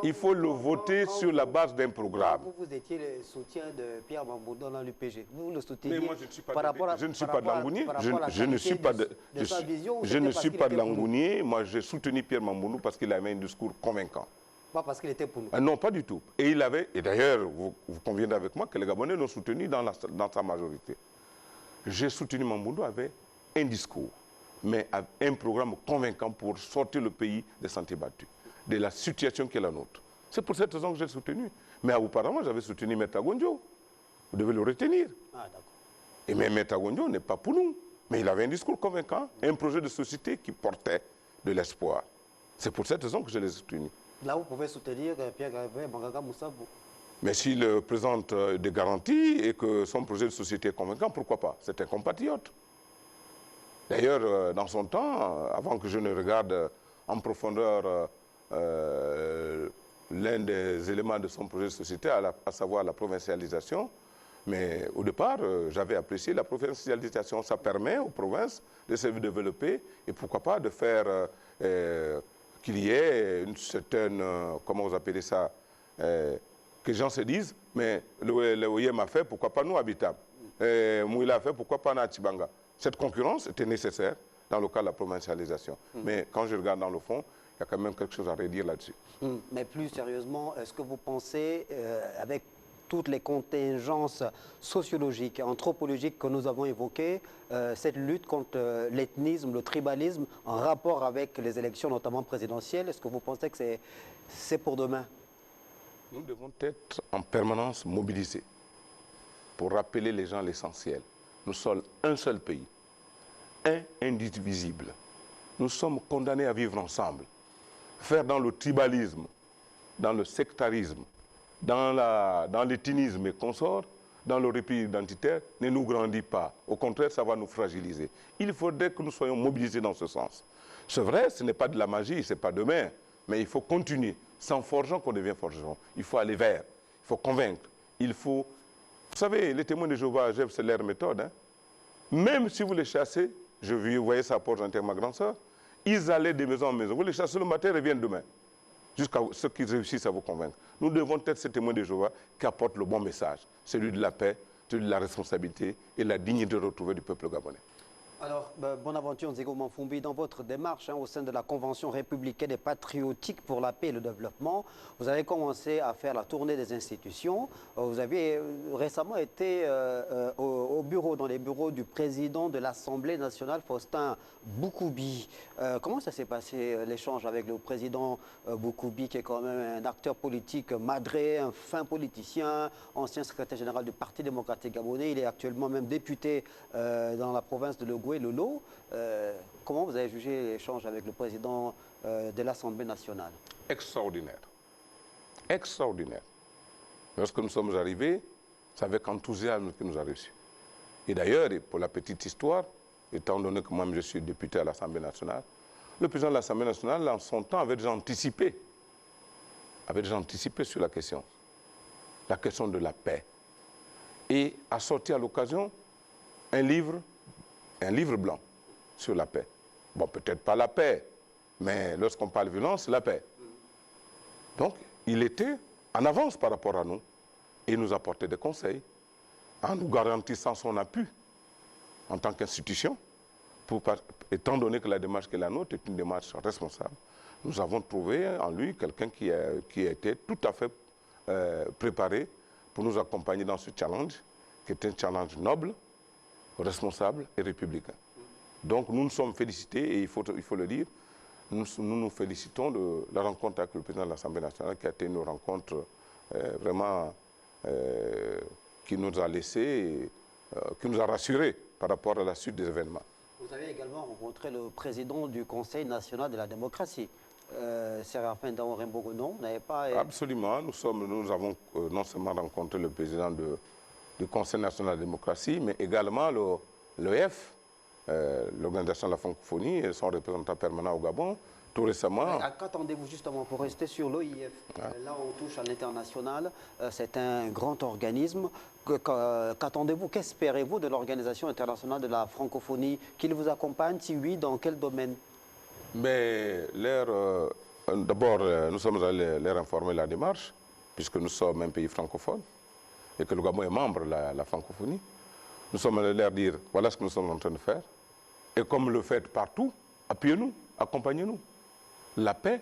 Il faut le voter sur la base d'un programme. Vous étiez le soutien de Pierre Mamboundou dans l'UPG. Vous le souteniez. Mais moi, je ne suis pas par rapport à, je ne suis pas de Langounier. Je ne suis pas de Langounier. Moi, j'ai soutenu Pierre Mamboundou parce qu'il avait un discours convaincant. Pas parce qu'il était pour nous. Non, pas du tout. Et il avait, et d'ailleurs, vous conviendrez avec moi que les Gabonais l'ont soutenu dans sa majorité. J'ai soutenu Mamboundou avec un discours, mais avec un programme convaincant pour sortir le pays des sentiers battus, de la situation qui est la nôtre. C'est pour cette raison que j'ai soutenu. Mais auparavant, j'avais soutenu Maître Gondjo. Vous devez le retenir. Ah, d'accord. Et même Maître Gondjo n'est pas pour nous. Mais il avait un discours convaincant, un projet de société qui portait de l'espoir. C'est pour cette raison que je l'ai soutenu. Là, vous pouvez soutenir Pierre Gravé Bangaga Moussabou. Mais s'il présente des garanties et que son projet de société est convaincant, pourquoi pas? C'est un compatriote. D'ailleurs, dans son temps, avant que je ne regarde en profondeur l'un des éléments de son projet de société, à savoir la provincialisation. Mais au départ, j'avais apprécié la provincialisation. Ça permet aux provinces de se développer et pourquoi pas de faire qu'il y ait une certaine, comment vous appelez ça, que les gens se disent, mais le OIM a fait, pourquoi pas nous habitables? Mouila a fait, pourquoi pas Natibanga? Cette concurrence était nécessaire dans le cas de la provincialisation. Mais quand je regarde dans le fond, il y a quand même quelque chose à redire là-dessus. Mais plus sérieusement, est-ce que vous pensez, avec toutes les contingences sociologiques, anthropologiques que nous avons évoquées, cette lutte contre l'ethnisme, le tribalisme, en rapport avec les élections, notamment présidentielles, est-ce que vous pensez que c'est pour demain? Nous devons être en permanence mobilisés pour rappeler les gens l'essentiel. Nous sommes un seul pays, un indivisible. Nous sommes condamnés à vivre ensemble. Faire dans le tribalisme, dans le sectarisme, dans l'éthinisme et consorts, dans le repli identitaire, ne nous grandit pas. Au contraire, ça va nous fragiliser. Il faudrait que nous soyons mobilisés dans ce sens. C'est vrai, ce n'est pas de la magie, ce n'est pas demain, mais il faut continuer. Sans forgeant qu'on devient forgeron. Il faut aller vers, il faut convaincre, il faut... Vous savez, les témoins de Jéhovah, c'est leur méthode. Hein? Même si vous les chassez, je voyais ça à Port-Gentil, ma grande soeur, ils allaient de maison en maison. Vous les chassez le matin, ils reviennent demain. Jusqu'à ce qu'ils réussissent à vous convaincre. Nous devons être ces témoins de Jéhovah qui apportent le bon message, celui de la paix, celui de la responsabilité et la dignité retrouvée du peuple gabonais. Alors, Bonaventure Nzigo Manfumbi, dans votre démarche au sein de la Convention républicaine et patriotique pour la paix et le développement, vous avez commencé à faire la tournée des institutions. Vous avez récemment été dans les bureaux du président de l'Assemblée nationale, Faustin Boukoubi. Comment ça s'est passé, l'échange avec le président Boukoubi, qui est quand même un acteur politique madré, un fin politicien, ancien secrétaire général du Parti démocratique gabonais. Il est actuellement même député dans la province de Logoué. jouer le lot. Comment vous avez jugé l'échange avec le président de l'Assemblée nationale? Extraordinaire. Extraordinaire. Lorsque nous sommes arrivés, c'est avec enthousiasme qu'il nous a reçus. Et d'ailleurs, pour la petite histoire, étant donné que moi-même je suis député à l'Assemblée nationale, le président de l'Assemblée nationale, en son temps, avait déjà anticipé sur la question de la paix. Et a sorti à l'occasion un livre blanc sur la paix. Bon, peut-être pas la paix, mais lorsqu'on parle de violence, c'est la paix. Donc, il était en avance par rapport à nous. Et il nous apportait des conseils en nous garantissant son appui en tant qu'institution, étant donné que la démarche qui est la nôtre est une démarche responsable. Nous avons trouvé en lui quelqu'un qui était tout à fait préparé pour nous accompagner dans ce challenge, qui est un challenge noble, responsable et républicain. Donc nous nous sommes félicités, et il faut le dire, nous félicitons de la rencontre avec le président de l'Assemblée nationale, qui a été une rencontre vraiment qui nous a laissé, qui nous a rassurés par rapport à la suite des événements. Vous avez également rencontré le président du Conseil national de la démocratie, Séraphin Daourin-Bogo, non? Vous n'avez pas... Absolument. Nous avons non seulement rencontré le président du Conseil national de la démocratie, mais également l'EF, l'Organisation de la francophonie, et son représentant permanent au Gabon, tout récemment. Qu'attendez-vous justement pour rester sur l'OIF? Là, on touche à l'international. C'est un grand organisme. Qu'attendez-vous, qu'espérez-vous de l'Organisation internationale de la francophonie? Qu'il vous accompagne? Si oui, dans quel domaine? Mais d'abord, nous sommes allés leur informer de la démarche, puisque nous sommes un pays francophone et que le Gabon est membre de la francophonie. Nous sommes allés leur dire, voilà ce que nous sommes en train de faire. Et comme le faites partout, appuyez-nous, accompagnez-nous. La paix,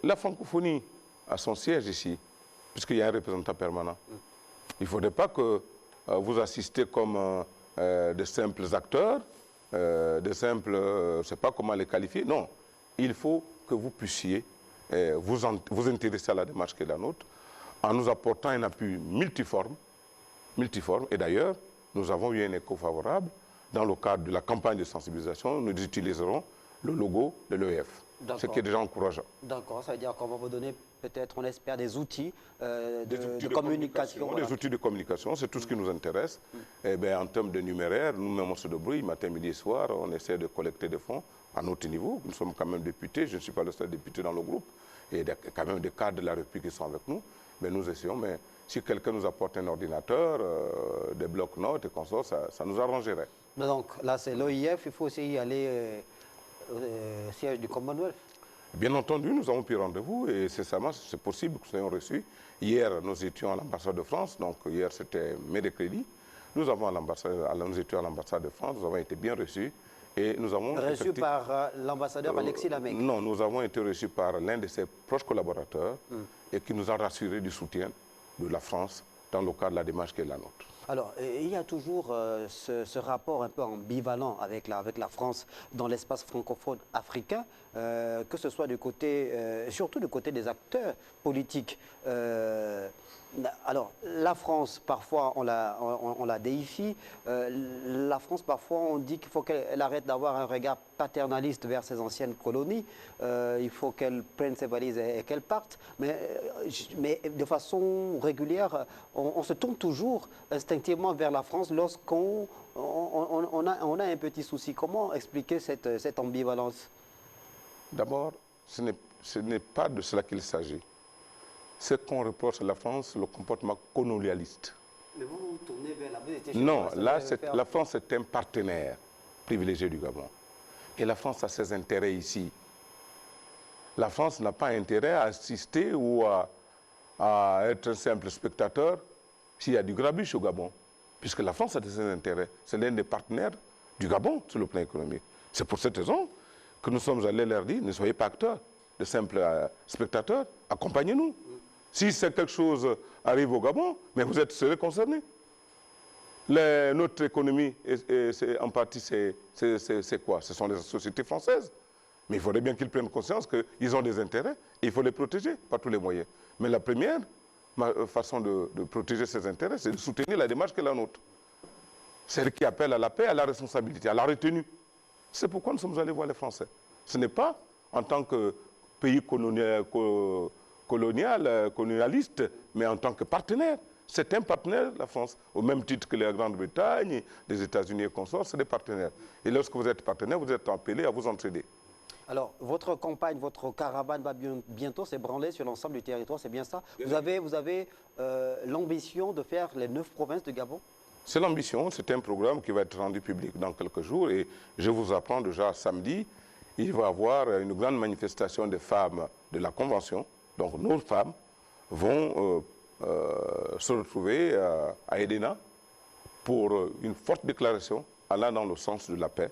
la francophonie a son siège ici, puisqu'il y a un représentant permanent. Il ne faudrait pas que vous assistez comme de simples acteurs, de simples, je ne sais pas comment les qualifier. Non, il faut que vous puissiez vous intéresser à la démarche qui est la nôtre, en nous apportant un appui multiforme. Et d'ailleurs, nous avons eu un écho favorable. Dans le cadre de la campagne de sensibilisation, nous utiliserons le logo de l'EF, ce qui est déjà encourageant. D'accord, ça veut dire qu'on va vous donner peut-être, on espère, des outils de communication. Des outils de communication, c'est tout ce qui nous intéresse. Et bien, en termes de numéraire, nous-mêmes on se débrouille, matin, midi et soir, on essaie de collecter des fonds à notre niveau. Nous sommes quand même députés, je ne suis pas le seul député dans le groupe, et il y a quand même des cadres de la République qui sont avec nous. Mais nous essayons, mais si quelqu'un nous apporte un ordinateur, des blocs-notes et consorts, ça nous arrangerait. Donc là, c'est l'OIF, il faut aussi y aller au siège du Commonwealth. Bien entendu, nous avons pris rendez-vous et c'est possible que nous soyons reçus. Hier, nous étions à l'ambassade de France, donc hier c'était mercredi. Nous étions à l'ambassade de France, nous avons été bien reçus. Et nous avons reçus par l'ambassadeur Alexis Lamec? Non, nous avons été reçus par l'un de ses proches collaborateurs et qui nous a rassuré du soutien de la France dans le cadre de la démarche qui est la nôtre. Alors, il y a toujours ce rapport un peu ambivalent avec la France dans l'espace francophone africain, que ce soit du côté, surtout du côté des acteurs politiques. Alors, la France, parfois, on la déifie. La France, parfois, on dit qu'il faut qu'elle arrête d'avoir un regard paternaliste vers ses anciennes colonies. Il faut qu'elle prenne ses valises et qu'elle parte. Mais de façon régulière, on se tourne toujours instinctivement vers la France lorsqu'on a un petit souci. Comment expliquer cette ambivalence? D'abord, ce n'est pas de cela qu'il s'agit. C'est qu'on reproche à la France le comportement colonialiste. Mais vous vous tournez vers non, là, la France est un partenaire privilégié du Gabon. Et la France a ses intérêts ici. La France n'a pas intérêt à assister ou à être un simple spectateur s'il y a du grabuge au Gabon. Puisque la France a ses intérêts. C'est l'un des partenaires du Gabon sur le plan économique. C'est pour cette raison que nous sommes allés leur dire, ne soyez pas acteurs, de simples spectateurs, accompagnez-nous. Si quelque chose arrive au Gabon, mais vous serez concernés. Notre économie, en partie, c'est quoi? Ce sont les sociétés françaises. Mais il faudrait bien qu'ils prennent conscience qu'ils ont des intérêts et il faut les protéger par tous les moyens. Mais la première façon de protéger ces intérêts, c'est de soutenir la démarche qui est la nôtre. celle qui appelle à la paix, à la responsabilité, à la retenue. C'est pourquoi nous sommes allés voir les Français. Ce n'est pas en tant que pays colonialiste, mais en tant que partenaire. C'est un partenaire, la France, au même titre que la Grande-Bretagne, les États-Unis et consorts, c'est des partenaires. Et lorsque vous êtes partenaire, vous êtes appelé à vous entraider. Alors, votre campagne, votre caravane va bientôt s'ébranler sur l'ensemble du territoire, c'est bien ça? Vous avez l'ambition de faire les 9 provinces de Gabon? C'est l'ambition, c'est un programme qui va être rendu public dans quelques jours. Et je vous apprends déjà samedi, il va y avoir une grande manifestation des femmes de la Convention. Donc nos femmes vont se retrouver à Edena pour une forte déclaration allant dans le sens de la paix.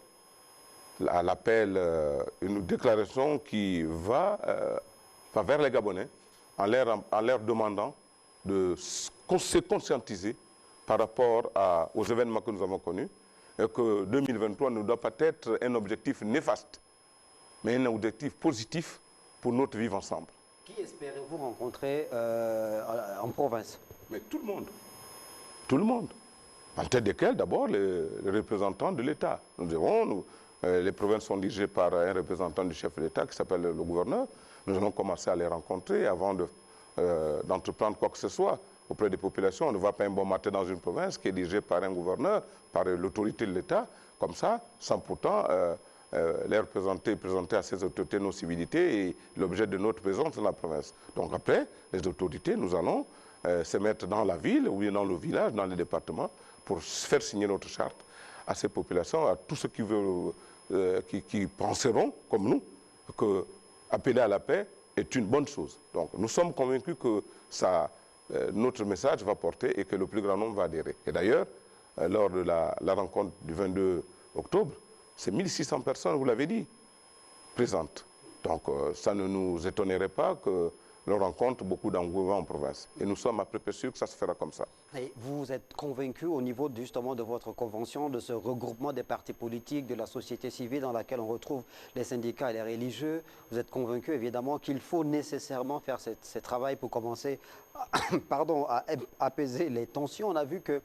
À l'appel, une déclaration qui va vers les Gabonais en leur demandant de se conscientiser par rapport aux événements que nous avons connus et que 2023 ne doit pas être un objectif néfaste, mais un objectif positif pour notre vivre ensemble. Qui espérez-vous rencontrer en province? Mais tout le monde. Tout le monde. En tête desquels, d'abord, les représentants de l'État. Les provinces sont dirigées par un représentant du chef de l'État qui s'appelle le gouverneur. Nous allons commencer à les rencontrer avant d'entreprendre quoi que ce soit auprès des populations. On ne va pas un bon matin dans une province qui est dirigée par un gouverneur, par l'autorité de l'État, comme ça, sans pourtant les présenter à ces autorités nos civilités et l'objet de notre présence dans la province. Donc après, les autorités, nous allons se mettre dans la ville ou dans le village, dans les départements, pour faire signer notre charte à ces populations, à tous ceux qui penseront, comme nous, que appeler à la paix est une bonne chose. Donc nous sommes convaincus que notre message va porter et que le plus grand nombre va adhérer. Et d'ailleurs, lors de la rencontre du 22 octobre, c'est 1600 personnes, vous l'avez dit, présentes. Donc ça ne nous étonnerait pas que l'on rencontre beaucoup d'engouement en province. Et nous sommes à peu près sûrs que ça se fera comme ça. Et vous êtes convaincu au niveau justement de votre convention, de ce regroupement des partis politiques, de la société civile dans laquelle on retrouve les syndicats et les religieux. Vous êtes convaincu évidemment qu'il faut nécessairement faire ce travail pour commencer à apaiser les tensions. On a vu que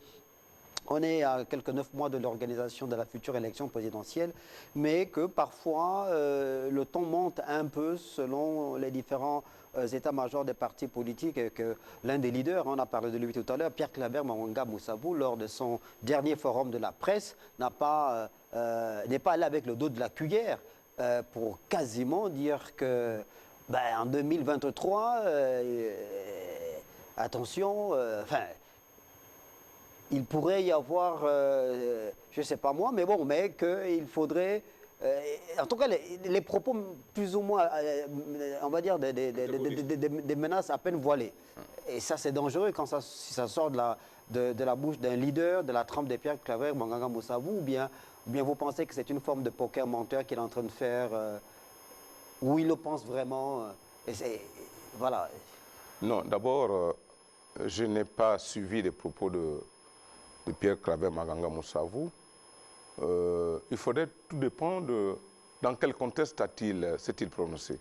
on est à quelques 9 mois de l'organisation de la future élection présidentielle, mais que parfois le ton monte un peu selon les différents états-majors des partis politiques et que l'un des leaders, on a parlé de lui tout à l'heure, Pierre Claver Manganga Moussabou, lors de son dernier forum de la presse, n'est pas allé avec le dos de la cuillère pour quasiment dire que en 2023, attention, il pourrait y avoir, je ne sais pas moi, mais bon, mais qu'il faudrait, en tout cas, les propos plus ou moins, on va dire, des menaces à peine voilées. Et ça, c'est dangereux quand si ça sort de la bouche d'un leader, de la trempe des Pierre Claver, Manganga Moussabou, ou bien vous pensez que c'est une forme de poker menteur qu'il est en train de faire, ou il le pense vraiment, voilà. Non, d'abord, je n'ai pas suivi les propos de Pierre Claver Manganga Moussabou. Il faudrait, tout dépend de dans quel contexte s'est-il prononcé.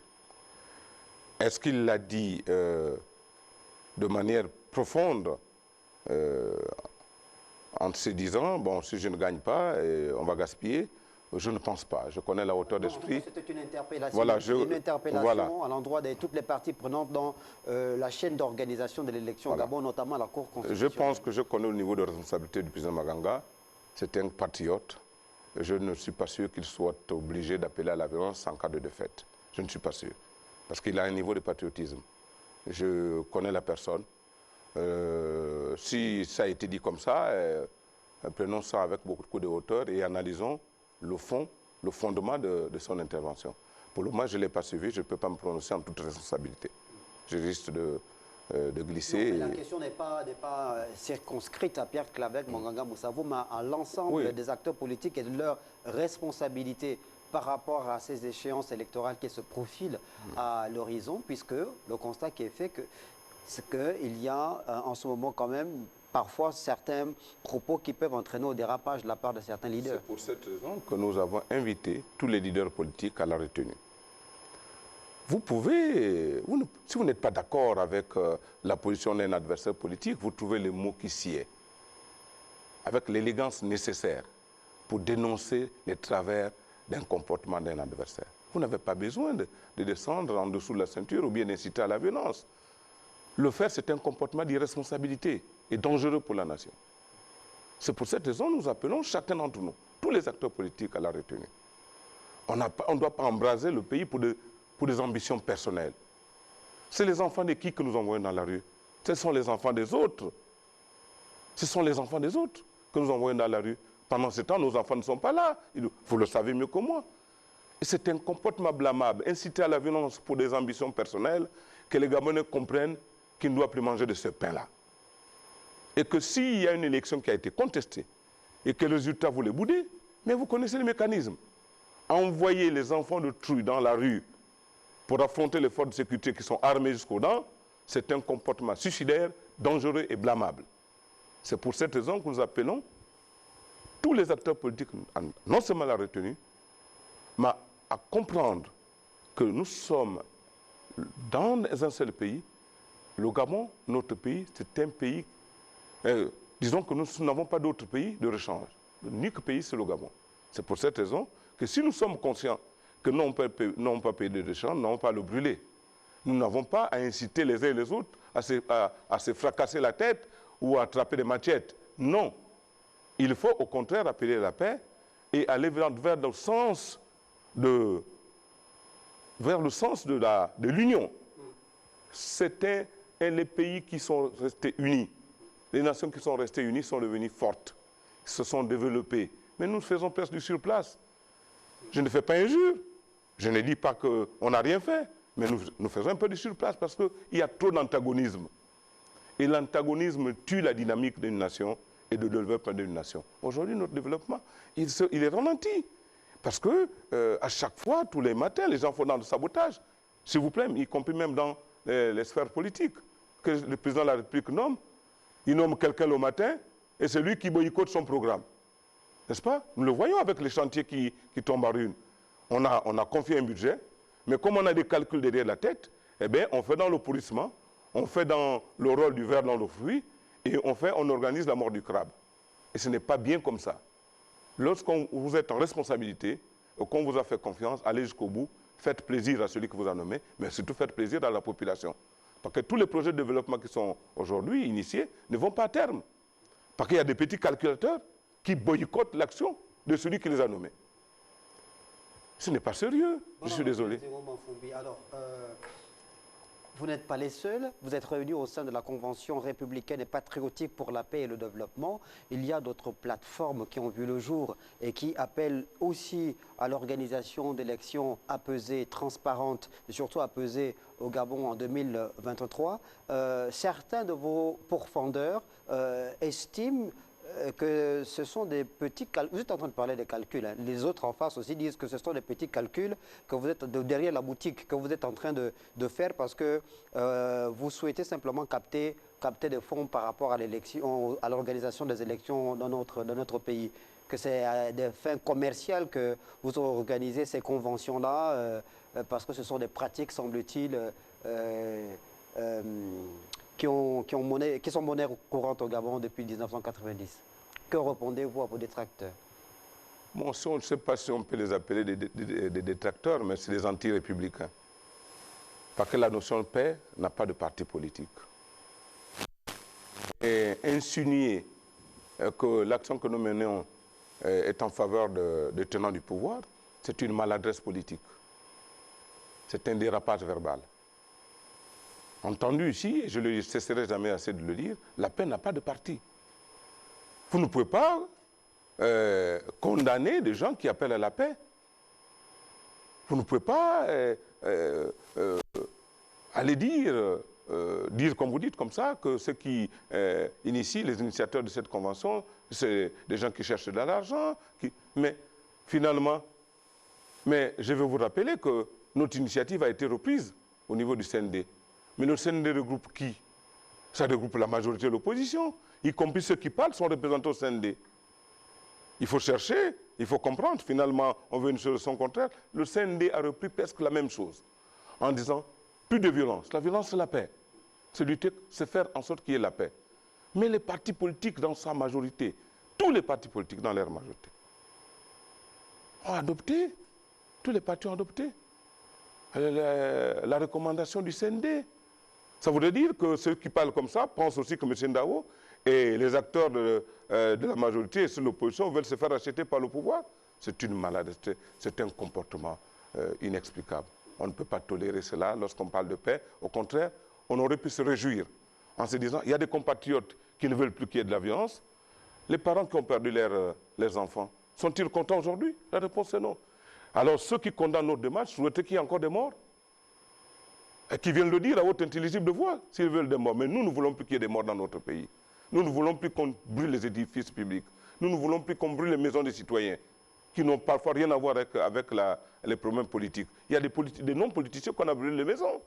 Est-ce qu'il l'a dit de manière profonde en se disant, bon, si je ne gagne pas, on va gaspiller? Je ne pense pas. Je connais la hauteur d'esprit. C'était une interpellation, voilà, voilà. À l'endroit de toutes les parties prenantes dans la chaîne d'organisation de l'élection au Gabon, notamment la Cour constitutionnelle. Je pense que je connais le niveau de responsabilité du président Manganga. C'est un patriote. Je ne suis pas sûr qu'il soit obligé d'appeler à la violence en cas de défaite. Je ne suis pas sûr. Parce qu'il a un niveau de patriotisme. Je connais la personne. Si ça a été dit comme ça, prenons ça avec beaucoup de hauteur et analysons le fondement de son intervention. Pour le moment, je ne l'ai pas suivi, je ne peux pas me prononcer en toute responsabilité. Je risque de glisser. Non, mais la question n'est pas circonscrite à Pierre Claver Manganga Moussabou, mais à l'ensemble des acteurs politiques et de leur responsabilité par rapport à ces échéances électorales qui se profilent à l'horizon, puisque le constat qui est fait, c'est qu'il y a en ce moment quand même parfois certains propos qui peuvent entraîner au dérapage de la part de certains leaders. C'est pour cette raison que nous avons invité tous les leaders politiques à la retenue. Vous pouvez, si vous n'êtes pas d'accord avec la position d'un adversaire politique, vous trouvez les mots qui s'y est. avec l'élégance nécessaire pour dénoncer les travers d'un comportement d'un adversaire. Vous n'avez pas besoin de descendre en dessous de la ceinture ou bien d'inciter à la violence. Le faire, c'est un comportement d'irresponsabilité et dangereux pour la nation. C'est pour cette raison que nous appelons chacun d'entre nous, tous les acteurs politiques, à la retenue. On ne doit pas embraser le pays pour des ambitions personnelles. C'est les enfants de qui que nous envoyons dans la rue? Ce sont les enfants des autres. Ce sont les enfants des autres que nous envoyons dans la rue. Pendant ce temps, nos enfants ne sont pas là. Vous le savez mieux que moi. Et c'est un comportement blâmable, inciter à la violence pour des ambitions personnelles, que les Gabonais comprennent qu'ils ne doivent plus manger de ce pain-là. Et que s'il y a une élection qui a été contestée et que le résultat vous les boudez, mais vous connaissez le mécanisme. Envoyer les enfants de Trouille dans la rue pour affronter les forces de sécurité qui sont armées jusqu'aux dents, c'est un comportement suicidaire, dangereux et blâmable. C'est pour cette raison que nous appelons tous les acteurs politiques, non seulement à la retenue, mais à comprendre que nous sommes dans un seul pays. Le Gabon, notre pays, c'est un pays, disons que nous n'avons pas d'autre pays de rechange. L'unique pays, c'est le Gabon. C'est pour cette raison que si nous sommes conscients que nous n'avons pas payé de rechange, nous n'avons pas à le brûler. Nous n'avons pas à inciter les uns et les autres à se fracasser la tête ou à attraper des machettes. Non. Il faut au contraire appeler la paix et aller vers le sens de l'union. C'était les pays qui sont restés unis. Les nations qui sont restées unies sont devenues fortes, se sont développées. Mais nous faisons presque du surplace. Je ne fais pas injure. Je ne dis pas qu'on n'a rien fait. Mais nous faisons un peu de surplace parce qu'il y a trop d'antagonisme. Et l'antagonisme tue la dynamique d'une nation et le développement d'une nation. Aujourd'hui, notre développement, il est ralenti. Parce que à chaque fois, tous les matins, les gens font dans le sabotage. S'il vous plaît, y compris même dans les sphères politiques, que le président de la République nomme. Il nomme quelqu'un le matin et c'est lui qui boycotte son programme. N'est-ce pas? Nous le voyons avec les chantiers qui tombent en ruine. On a confié un budget, mais comme on a des calculs derrière la tête, eh bien, on fait dans le pourrissement, on fait dans le rôle du ver dans le fruit, et on organise la mort du crabe. Et ce n'est pas bien comme ça. Lorsqu'on vous êtes en responsabilité, qu'on vous a fait confiance, allez jusqu'au bout, faites plaisir à celui qui vous a nommé, mais surtout faites plaisir à la population. Parce que tous les projets de développement qui sont aujourd'hui initiés ne vont pas à terme. Parce qu'il y a des petits calculateurs qui boycottent l'action de celui qui les a nommés. Ce n'est pas sérieux, je suis désolé. Alors, vous n'êtes pas les seuls, vous êtes réunis au sein de la Convention républicaine et patriotique pour la paix et le développement. Il y a d'autres plateformes qui ont vu le jour et qui appellent aussi à l'organisation d'élections apaisées, transparentes et surtout apaisées au Gabon en 2023. Certains de vos pourfendeurs estiment que ce sont des petits calculs. Vous êtes en train de parler des calculs. Hein. Les autres en face aussi disent que ce sont des petits calculs que vous êtes derrière la boutique, que vous êtes en train de faire parce que vous souhaitez simplement capter des fonds par rapport à l'élection, à l'organisation des élections dans notre pays. Que c'est à des fins commerciales que vous organisez ces conventions-là parce que ce sont des pratiques, semble-t-il, qui sont monnaie courante au Gabon depuis 1990. Que répondez-vous à vos détracteurs? Bon, je ne sais pas si on peut les appeler des détracteurs, mais c'est des anti-républicains. Parce que la notion de paix n'a pas de parti politique. Et insinuer que l'action que nous menons est en faveur des tenants du pouvoir, c'est une maladresse politique. C'est un dérapage verbal. Entendu ici, je ne cesserai jamais assez de le dire, la paix n'a pas de parti. Vous ne pouvez pas condamner des gens qui appellent à la paix. Vous ne pouvez pas aller dire comme vous dites, comme ça, que ceux qui initient, les initiateurs de cette convention, c'est des gens qui cherchent de l'argent. Mais finalement, je vais vous rappeler que notre initiative a été reprise au niveau du CND. Mais le CND regroupe qui? Ça regroupe la majorité de l'opposition, y compris ceux qui parlent sont représentés au CND. Il faut chercher, il faut comprendre. Finalement, on veut une solution contraire. Le CND a repris presque la même chose, en disant plus de violence. La violence, c'est la paix. C'est lutter, c'est faire en sorte qu'il y ait la paix. Mais les partis politiques, dans sa majorité, tous les partis politiques dans leur majorité ont adopté, tous les partis ont adopté la recommandation du CND. Ça voudrait dire que ceux qui parlent comme ça pensent aussi que M. Ndao et les acteurs de la majorité et de l'opposition veulent se faire acheter par le pouvoir. C'est une maladie, c'est un comportement inexplicable. On ne peut pas tolérer cela lorsqu'on parle de paix. Au contraire, on aurait pu se réjouir en se disant, il y a des compatriotes qui ne veulent plus qu'il y ait de la violence. Les parents qui ont perdu leurs enfants, sont-ils contents aujourd'hui? La réponse est non. Alors ceux qui condamnent notre démarche souhaitaient qu'il y ait encore des morts. Et qui viennent le dire à haute intelligible voix, s'ils veulent des morts. Mais nous ne voulons plus qu'il y ait des morts dans notre pays. Nous ne voulons plus qu'on brûle les édifices publics. Nous ne voulons plus qu'on brûle les maisons des citoyens, qui n'ont parfois rien à voir avec les problèmes politiques. Il y a des non-politiciens qu'on a brûlé les maisons.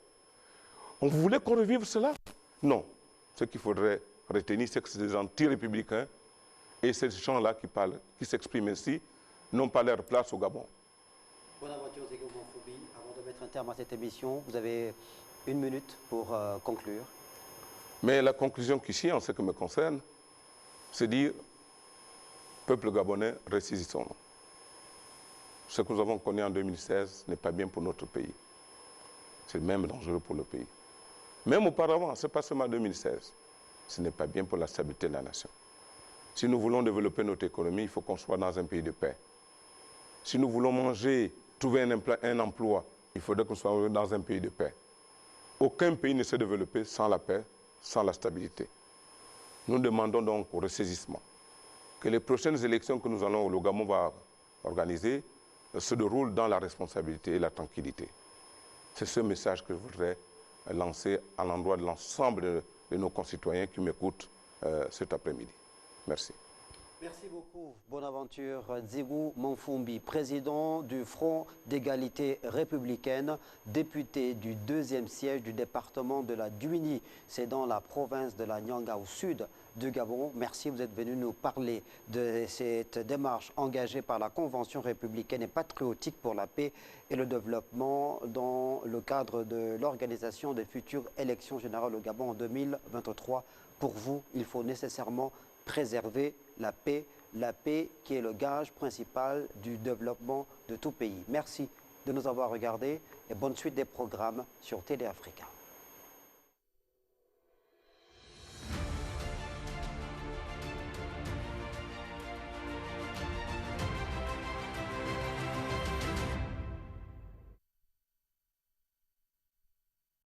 On voulait qu'on revive cela? Non. Ce qu'il faudrait retenir, c'est que c'est des anti-républicains et ces gens-là qui parlent, qui s'expriment ainsi, n'ont pas leur place au Gabon. Bonaventure Zegou Manfoubi, avant de mettre un terme à cette émission, vous avez 1 minute pour conclure. Mais la conclusion qu'ici, en ce qui me concerne, c'est dire, peuple gabonais, ressaisissons-nous. Ce que nous avons connu en 2016 n'est pas bien pour notre pays. C'est même dangereux pour le pays. Même auparavant, ce n'est pas seulement 2016. Ce n'est pas bien pour la stabilité de la nation. Si nous voulons développer notre économie, il faut qu'on soit dans un pays de paix. Si nous voulons manger, trouver un emploi, il faudrait qu'on soit dans un pays de paix. Aucun pays ne s'est développé sans la paix, sans la stabilité. Nous demandons donc au ressaisissement que les prochaines élections que le Gabon va organiser se déroulent dans la responsabilité et la tranquillité. C'est ce message que je voudrais lancer à l'endroit de l'ensemble de nos concitoyens qui m'écoutent cet après-midi. Merci. Merci beaucoup, Bonaventure Zegou Manfoubi, président du Front d'égalité républicaine, député du 2e siège du département de la Duini. C'est dans la province de la Nyanga, au sud du Gabon. Merci, vous êtes venu nous parler de cette démarche engagée par la Convention républicaine et patriotique pour la paix et le développement dans le cadre de l'organisation des futures élections générales au Gabon en 2023. Pour vous, il faut nécessairement préserver la paix qui est le gage principal du développement de tout pays. Merci de nous avoir regardés et bonne suite des programmes sur Télé Africa.